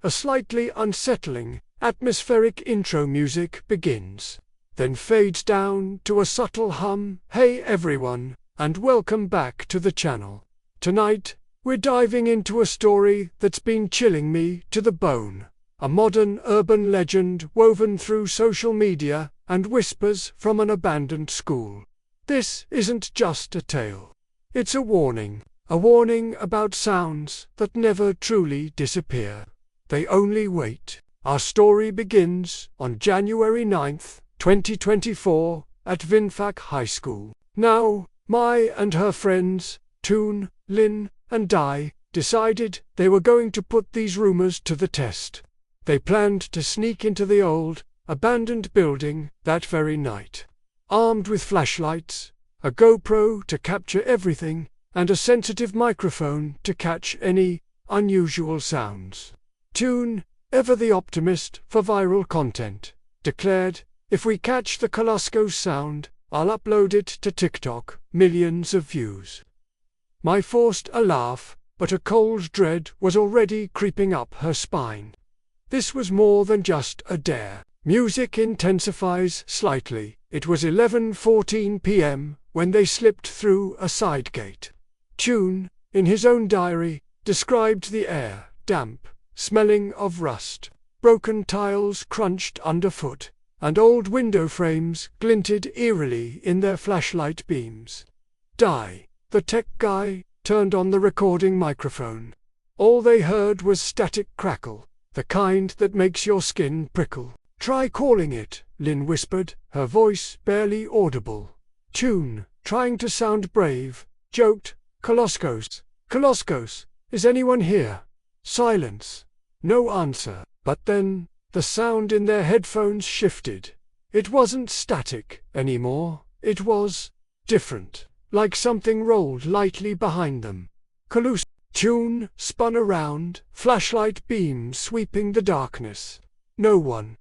A slightly unsettling, atmospheric intro music begins, then fades down to a subtle hum. Hey everyone, and welcome back to the channel. Tonight, we're diving into a story that's been chilling me to the bone. A modern urban legend woven through social media and whispers from an abandoned school. This isn't just a tale. It's a warning about sounds that never truly disappear. They only wait. Our story begins on January 9th, 2024, at Vinh Phuc High School. Now, Mai and her friends, Toon, Lin, and Dai, decided they were going to put these rumors to the test. They planned to sneak into the old, abandoned building that very night. Armed with flashlights, a GoPro to capture everything, and a sensitive microphone to catch any unusual sounds. Toon, ever the optimist for viral content, declared, "If we catch the Kaluskos sound, I'll upload it to TikTok, millions of views." Mai forced a laugh, but a cold dread was already creeping up her spine. This was more than just a dare. Music intensifies slightly. It was 11:14 p.m. when they slipped through a side gate. Toon, in his own diary, described the air, damp, smelling of rust. Broken tiles crunched underfoot, and old window frames glinted eerily in their flashlight beams. Dai, the tech guy, turned on the recording microphone. All they heard was static crackle, the kind that makes your skin prickle. "Try calling it," Lin whispered, her voice barely audible. Toon, trying to sound brave, joked, "Kaluskos, Kaluskos, is anyone here?" Silence. No answer. But then, the sound in their headphones shifted. It wasn't static anymore. It was different, like something rolled lightly behind them. Kaluskos. Toon spun around, flashlight beams sweeping the darkness. No one.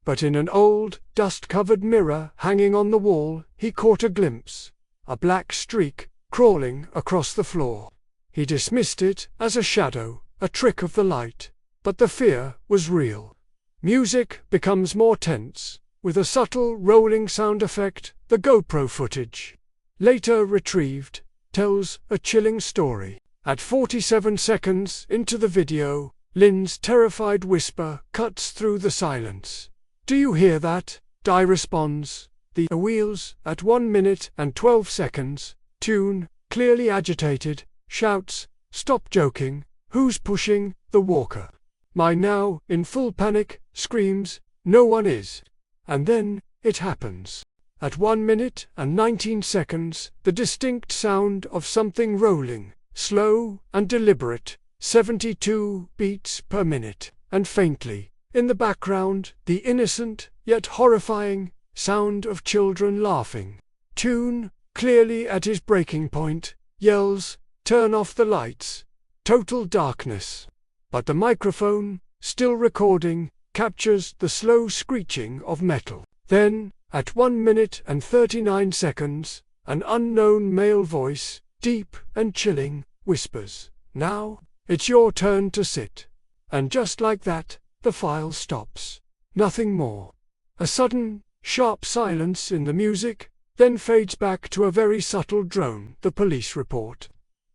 But in an old, dust-covered mirror hanging on the wall, he caught a glimpse. A black streak, crawling across the floor. He dismissed it as a shadow, a trick of the light. But the fear was real. Music becomes more tense, with a subtle rolling sound effect. The GoPro footage, later retrieved, tells a chilling story. At 47 seconds into the video, Lin's terrified whisper cuts through the silence. "Do you hear that?" Dai responds. The wheels. At 1 minute and 12 seconds, Toon, clearly agitated, shouts, "Stop joking, who's pushing the walker?" Mai, now in full panic, screams, "No one is." And then, it happens. At 1 minute and 19 seconds, the distinct sound of something rolling, slow and deliberate, 72 beats per minute, and faintly, in the background, the innocent, yet horrifying, sound of children laughing. Toon, clearly at his breaking point, yells, "Turn off the lights." Total darkness. But the microphone, still recording, captures the slow screeching of metal. Then, at 1 minute and 39 seconds, an unknown male voice, deep and chilling, whispers, "Now, it's your turn to sit." And just like that, the file stops. Nothing more. A sudden, sharp silence in the music, then fades back to a very subtle drone. The police report,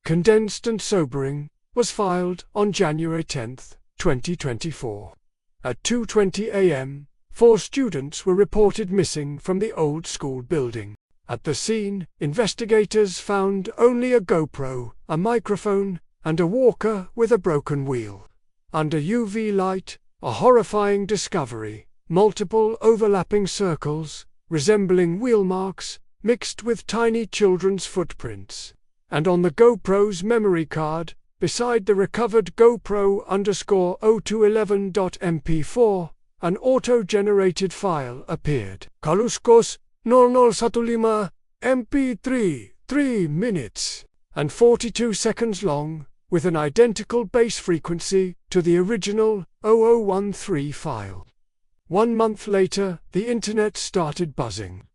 condensed and sobering, was filed on January 10th, 2024. At 2:20 a.m., 4 students were reported missing from the old school building. At the scene, investigators found only a GoPro, a microphone, and a walker with a broken wheel. Under UV light, a horrifying discovery: multiple overlapping circles, resembling wheel marks, mixed with tiny children's footprints. And on the GoPro's memory card, beside the recovered GoPro_0211.mp4, an auto-generated file appeared. Kaluskos 0015 MP3, 3 minutes and 42 seconds long, with an identical base frequency to the original 0013 file. 1 month later, the internet started buzzing.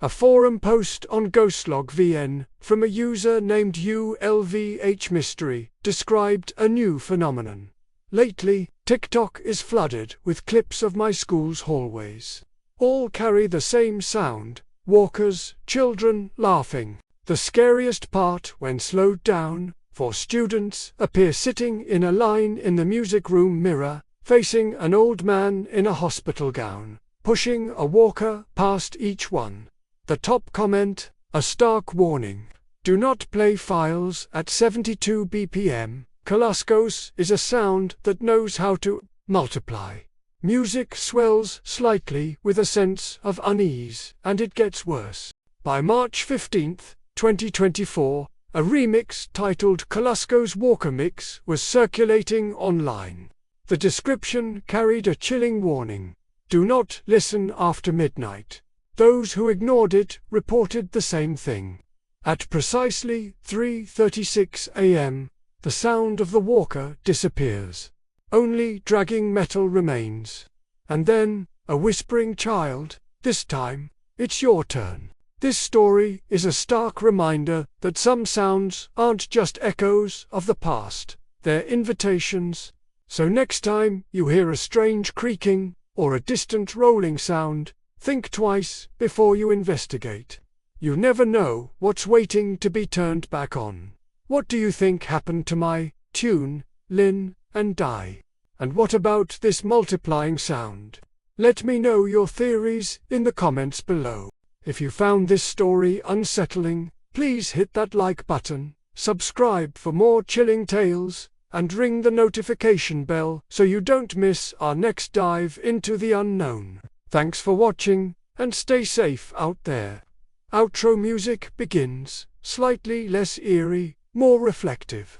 A forum post on Ghostlog VN from a user named ULVH Mystery described a new phenomenon. Lately, TikTok is flooded with clips of my school's hallways. All carry the same sound: walkers, children laughing. The scariest part, when slowed down, for students appear sitting in a line in the music room mirror, facing an old man in a hospital gown, pushing a walker past each one. The top comment, a stark warning: do not play files at 72 BPM. Kaluskos is a sound that knows how to multiply. Music swells slightly with a sense of unease, and it gets worse. By March 15, 2024, a remix titled Kaluskos Walker Mix was circulating online. The description carried a chilling warning: do not listen after midnight. Those who ignored it reported the same thing. At precisely 3:36 a.m., the sound of the walker disappears. Only dragging metal remains. And then, a whispering child: this time, it's your turn. This story is a stark reminder that some sounds aren't just echoes of the past, they're invitations. So next time you hear a strange creaking, or a distant rolling sound, think twice before you investigate. You never know what's waiting to be turned back on. What do you think happened to my tune, Lin and Di? And what about this multiplying sound? Let me know your theories in the comments below. If you found this story unsettling, please hit that like button, subscribe for more chilling tales, and ring the notification bell so you don't miss our next dive into the unknown. Thanks for watching, and stay safe out there. Outro music begins, slightly less eerie, more reflective.